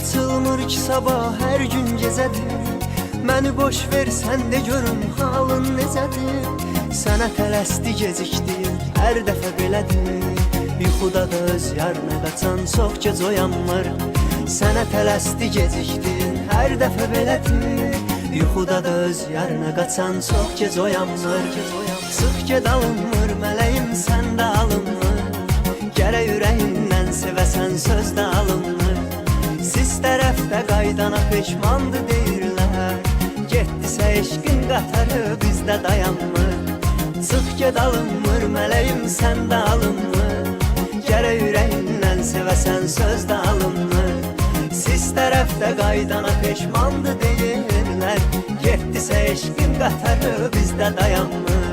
açılmır ki sabah her gün gecədir. Məni boş ver sən də görüm halın necədir. Sənə tələsdi gecikdir hər dəfə belədir. Yuxuda da öz yarına qaçan çox gec oyanmır. Sənə tələsdi gecikdir hər dəfə belədir. Yuxuda da öz yarına qaçan çox gec oyanmır. Sıx ged alınmır mələyim səndə alınmır. Gərək ürəyindən sevəsən sözdə alınmır. Siz tərəfdə qaydana peşmandı deyirlər. Getdisə eşqin qatarı bizdə dayanmır. Sıx ged alınmır mələyim səndə alınmır. Gərək ürəyindən sevəsən sözdə alınmır. Siz tərəfdə qaydana peşmandı deyirlər. Getdisə eşqin qatarı bizdə dayanmır.